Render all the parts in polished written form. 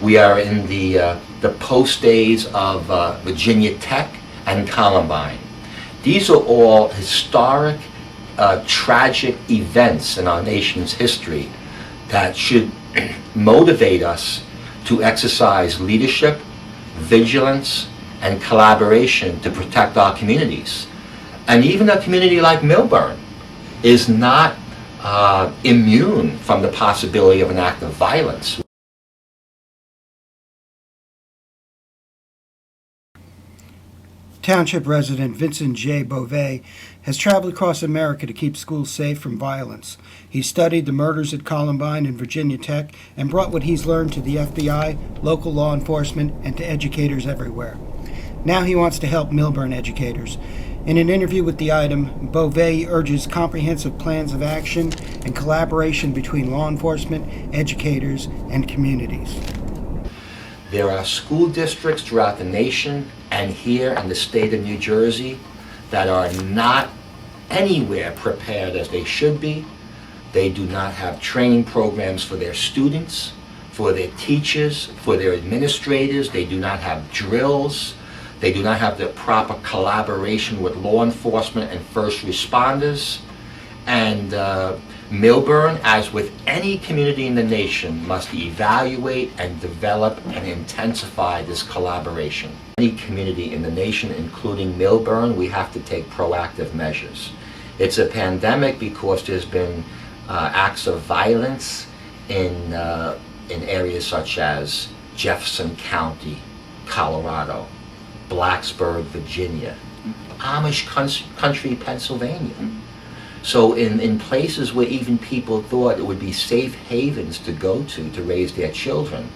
We are in the post days of Virginia Tech and Columbine. These are all historic, tragic events in our nation's history that should motivate us to exercise leadership, vigilance, and collaboration to protect our communities. And even a community like Millburn is not immune from the possibility of an act of violence. Township resident Vincent J. Bove has traveled across America to keep schools safe from violence. He studied the murders at Columbine and Virginia Tech and brought what he's learned to the FBI, local law enforcement, and to educators everywhere. Now he wants to help Millburn educators. In an interview with the Item, Bove urges comprehensive plans of action and collaboration between law enforcement, educators, and communities. There are school districts throughout the nation and here in the state of New Jersey that are not anywhere prepared as they should be. They do not have training programs for their students, for their teachers, for their administrators. They do not have drills. They do not have the proper collaboration with law enforcement and first responders. And Millburn, as with any community in the nation, must evaluate and develop and intensify this collaboration. Any community in the nation, including Millburn, we have to take proactive measures. It's a pandemic because there's been acts of violence in areas such as Jefferson County, Colorado, Blacksburg, Virginia, Amish country, Pennsylvania. So in places where even people thought it would be safe havens to go to raise their children,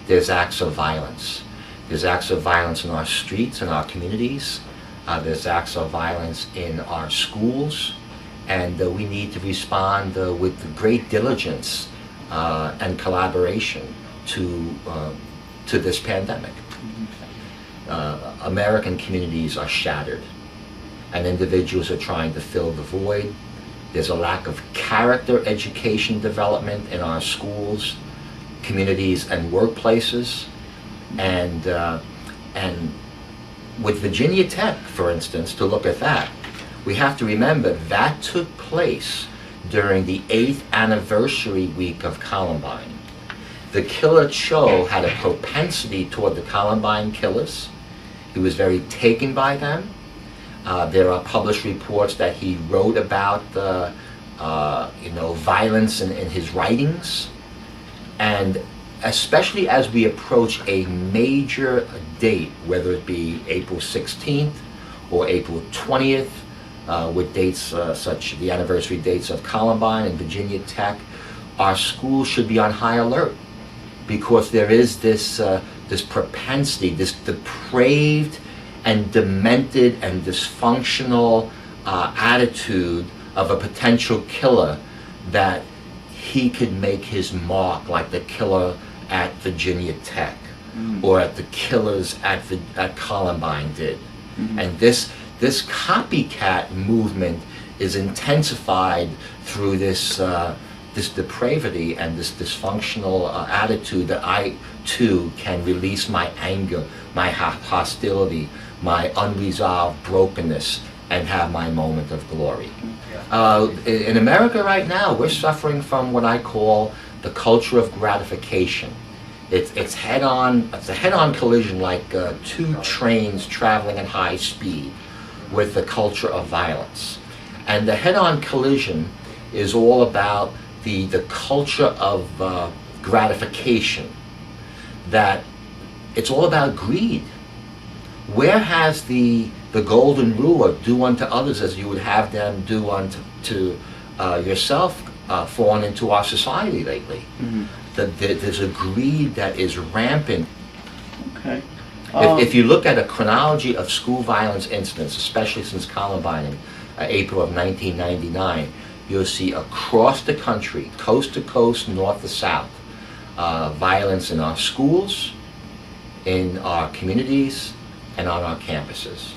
there's acts of violence. There's acts of violence in our streets, in our communities. There's acts of violence in our schools. And we need to respond with great diligence and collaboration to this pandemic. American communities are shattered, and individuals are trying to fill the void. There's a lack of character education development in our schools, communities, and workplaces. And with Virginia Tech, for instance, to look at that, we have to remember that took place during the 8th anniversary week of Columbine. The killer Cho had a propensity toward the Columbine killers. He was very taken by them. There are published reports that he wrote about violence in his writings. And especially as we approach a major date, whether it be April 16th or April 20th, with dates such the anniversary dates of Columbine and Virginia Tech, our schools should be on high alert, because there is this propensity, this depraved and demented and dysfunctional attitude of a potential killer that he could make his mark like the killer at Virginia Tech or at the killers at Columbine did. And this copycat movement is intensified through this depravity and this dysfunctional attitude that I too can release my anger, my hostility, my unresolved brokenness, and have my moment of glory. In America right now, we're suffering from what I call the culture of gratification. It's a head-on collision, like two trains traveling at high speed, with the culture of violence. And the head-on collision is all about the culture of gratification, that it's all about greed. Where has the golden rule of do unto others as you would have them do unto yourself fallen into our society lately? There's a greed that is rampant. Okay. If you look at a chronology of school violence incidents, especially since Columbine in April of 1999, you'll see across the country, coast to coast, north to south, violence in our schools, in our communities, and on our campuses.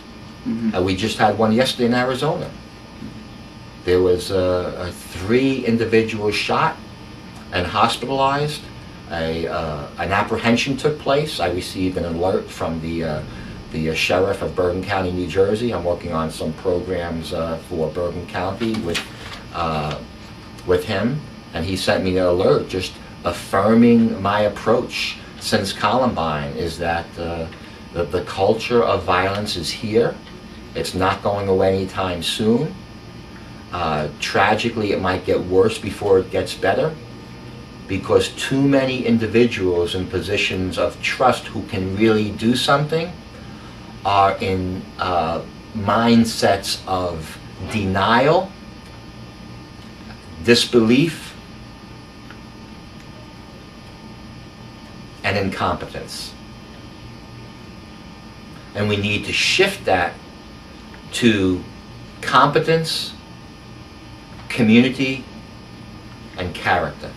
We just had one yesterday in Arizona. There was 3 individuals shot and hospitalized an apprehension took place. I received an alert from the sheriff of Bergen County, New Jersey. I'm working on some programs for Bergen County with him, and he sent me an alert just affirming my approach since Columbine, is that the culture of violence is here. It's not going away anytime soon. Tragically, it might get worse before it gets better, because too many individuals in positions of trust who can really do something are in mindsets of denial, disbelief, and incompetence. And we need to shift that to competence, community, and character.